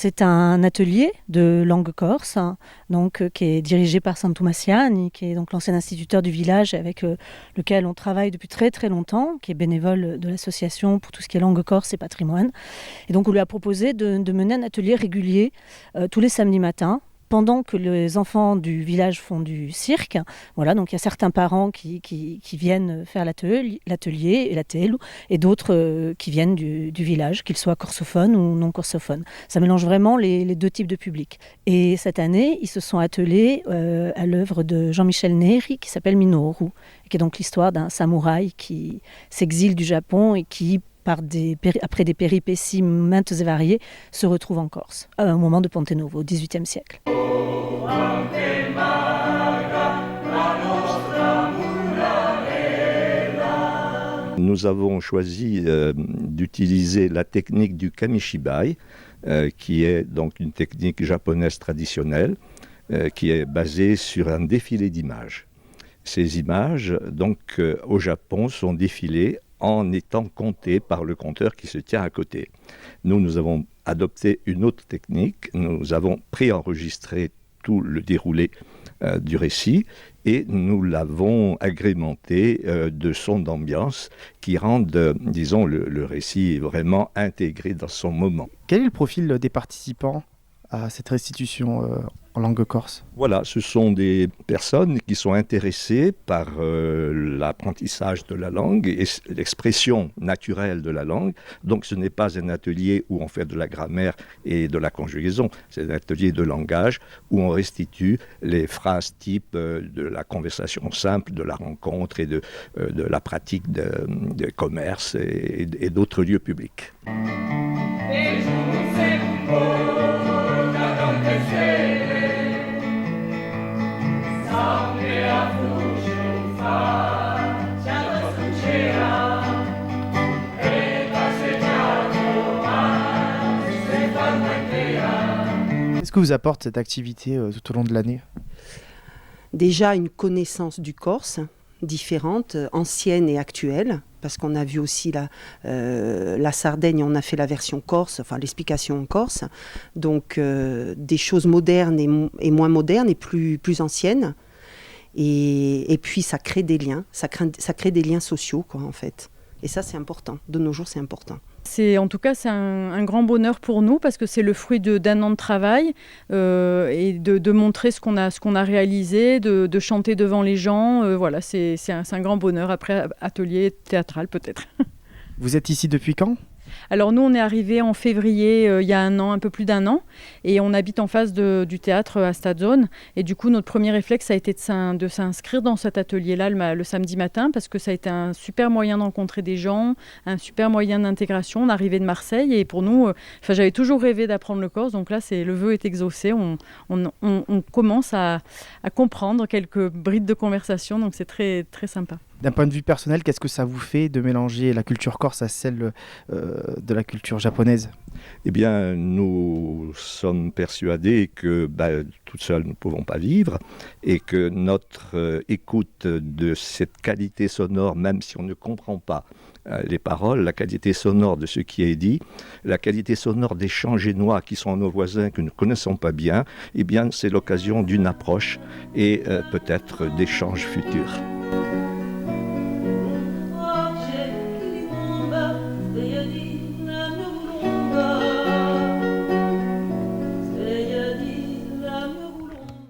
c'est un atelier de langue corse, donc, qui est dirigé par Santu Massiani, qui est donc l'ancien instituteur du village avec lequel on travaille depuis très très longtemps, qui est bénévole de l'association pour tout ce qui est langue corse et patrimoine. Et donc on lui a proposé de mener un atelier régulier tous les samedis matins, pendant que les enfants du village font du cirque. Voilà, donc il y a certains parents qui viennent faire l'atelier et la télé, et d'autres qui viennent du village, qu'ils soient corsophones ou non corsophones. Ça mélange vraiment les deux types de publics. Et cette année, ils se sont attelés à l'œuvre de Jean-Michel Neri, qui s'appelle Minoru, qui est donc l'histoire d'un samouraï qui s'exile du Japon et qui, après des péripéties maintes et variées, se retrouve en Corse, au moment de Ponte Novo, au XVIIIe siècle. Nous avons choisi d'utiliser la technique du kamishibai, qui est donc une technique japonaise traditionnelle, qui est basée sur un défilé d'images. Ces images, donc, au Japon, sont défilées en étant comptées par le compteur qui se tient à côté. Nous avons adopté une autre technique. Nous avons préenregistré tout le déroulé du récit et nous l'avons agrémenté de sons d'ambiance qui rendent, disons, le récit vraiment intégré dans son moment. Quel est le profil des participants à cette restitution en langue corse? Voilà, ce sont des personnes qui sont intéressées par l'apprentissage de la langue et l'expression naturelle de la langue. Donc ce n'est pas un atelier où on fait de la grammaire et de la conjugaison, c'est un atelier de langage où on restitue les phrases types de la conversation simple, de la rencontre et de la pratique de commerce et d'autres lieux publics. Qu'est-ce que vous apporte cette activité tout au long de l'année? Déjà une connaissance du Corse, différente, ancienne et actuelle, parce qu'on a vu aussi la Sardaigne, on a fait la version corse, enfin l'explication en corse, donc des choses modernes et moins modernes et plus anciennes, et puis ça crée des liens, ça crée des liens sociaux, quoi, en fait. Et ça, c'est important. De nos jours, c'est important. En tout cas, c'est un grand bonheur pour nous parce que c'est le fruit d'un an de travail et de montrer ce qu'on a réalisé, de chanter devant les gens. Voilà, c'est un grand bonheur après atelier théâtral peut-être. Vous êtes ici depuis quand ? Alors nous, on est arrivés en février, il y a un an, un peu plus d'un an, et on habite en face du théâtre à Stadzone. Et du coup, notre premier réflexe a été de s'inscrire dans cet atelier-là le samedi matin, parce que ça a été un super moyen de rencontrer des gens, un super moyen d'intégration. On arrivait de Marseille, et pour nous, j'avais toujours rêvé d'apprendre le corse, donc là, le vœu est exaucé. On commence à comprendre quelques brides de conversation, donc c'est très, très sympa. D'un point de vue personnel, qu'est-ce que ça vous fait de mélanger la culture corse à celle de la culture japonaise ? Eh bien, nous sommes persuadés que toute seule, nous ne pouvons pas vivre et que notre écoute de cette qualité sonore, même si on ne comprend pas les paroles, la qualité sonore de ce qui est dit, la qualité sonore des chants génois qui sont nos voisins que nous ne connaissons pas bien, eh bien, c'est l'occasion d'une approche et peut-être d'échanges futurs.